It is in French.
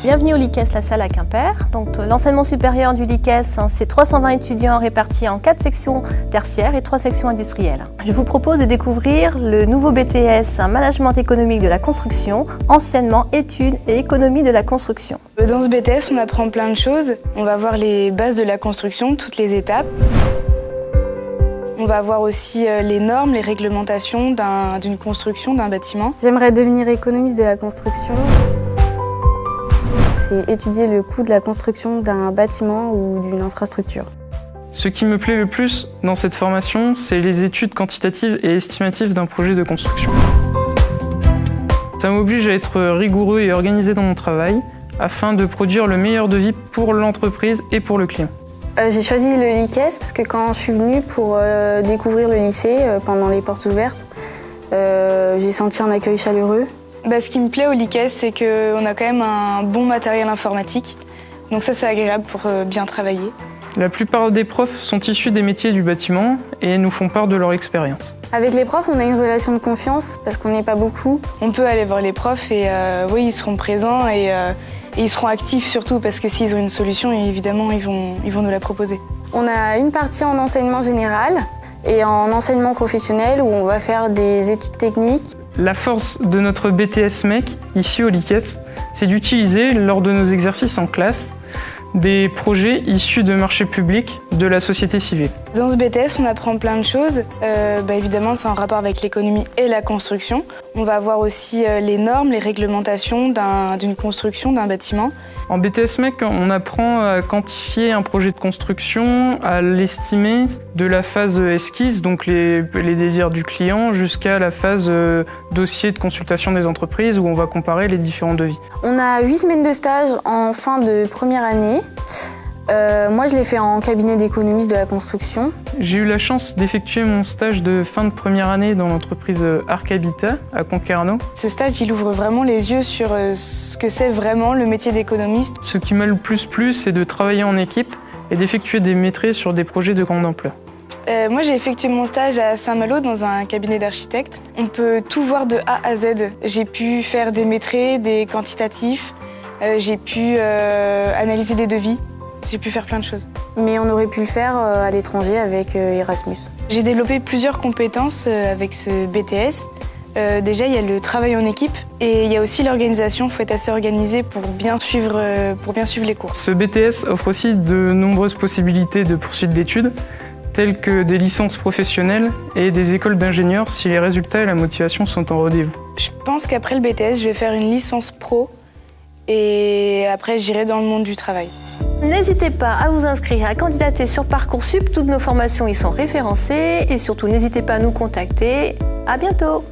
Bienvenue au LICES La Salle à Quimper. Donc, l'enseignement supérieur du LICES, c'est 320 étudiants répartis en 4 sections tertiaires et 3 sections industrielles. Je vous propose de découvrir le nouveau BTS Management économique de la construction, anciennement Études et économie de la construction. Dans ce BTS, on apprend plein de choses. On va voir les bases de la construction, toutes les étapes. On va voir aussi les normes, les réglementations d'une construction, d'un bâtiment. J'aimerais devenir économiste de la construction. C'est étudier le coût de la construction d'un bâtiment ou d'une infrastructure. Ce qui me plaît le plus dans cette formation, c'est les études quantitatives et estimatives d'un projet de construction. Ça m'oblige à être rigoureux et organisé dans mon travail afin de produire le meilleur devis pour l'entreprise et pour le client. J'ai choisi le LICES parce que quand je suis venue pour découvrir le lycée pendant les portes ouvertes, j'ai senti un accueil chaleureux. Ce qui me plaît au LICES, c'est qu'on a quand même un bon matériel informatique. Donc ça, c'est agréable pour bien travailler. La plupart des profs sont issus des métiers du bâtiment et nous font part de leur expérience. Avec les profs, on a une relation de confiance parce qu'on n'est pas beaucoup. On peut aller voir les profs et oui, ils seront présents et ils seront actifs surtout parce que s'ils ont une solution, évidemment, ils vont nous la proposer. On a une partie en enseignement général et en enseignement professionnel où on va faire des études techniques. La force de notre BTS MEC, ici au LICES, c'est d'utiliser, lors de nos exercices en classe, des projets issus de marchés publics de la société civile. Dans ce BTS, on apprend plein de choses. Évidemment, c'est en rapport avec l'économie et la construction. On va voir aussi les normes, les réglementations d'une construction, d'un bâtiment. En BTS MEC, on apprend à quantifier un projet de construction, à l'estimer de la phase esquisse, donc les désirs du client, jusqu'à la phase dossier de consultation des entreprises où on va comparer les différents devis. On a 8 semaines de stage en fin de première année. Moi, je l'ai fait en cabinet d'économiste de la construction. J'ai eu la chance d'effectuer mon stage de fin de première année dans l'entreprise Arc Habitat à Concarneau. Ce stage, il ouvre vraiment les yeux sur ce que c'est vraiment le métier d'économiste. Ce qui m'a le plus plu, c'est de travailler en équipe et d'effectuer des maîtrises sur des projets de grande ampleur. Moi, j'ai effectué mon stage à Saint-Malo dans un cabinet d'architectes. On peut tout voir de A à Z. J'ai pu faire des maîtrises, des quantitatifs, j'ai pu analyser des devis. J'ai pu faire plein de choses. Mais on aurait pu le faire à l'étranger avec Erasmus. J'ai développé plusieurs compétences avec ce BTS. Déjà, il y a le travail en équipe et il y a aussi l'organisation. Il faut être assez organisé pour bien suivre les cours. Ce BTS offre aussi de nombreuses possibilités de poursuite d'études, telles que des licences professionnelles et des écoles d'ingénieurs si les résultats et la motivation sont en rendez-vous. Je pense qu'après le BTS, je vais faire une licence pro et après, j'irai dans le monde du travail. N'hésitez pas à vous inscrire, à candidater sur Parcoursup. Toutes nos formations y sont référencées et surtout, n'hésitez pas à nous contacter. À bientôt!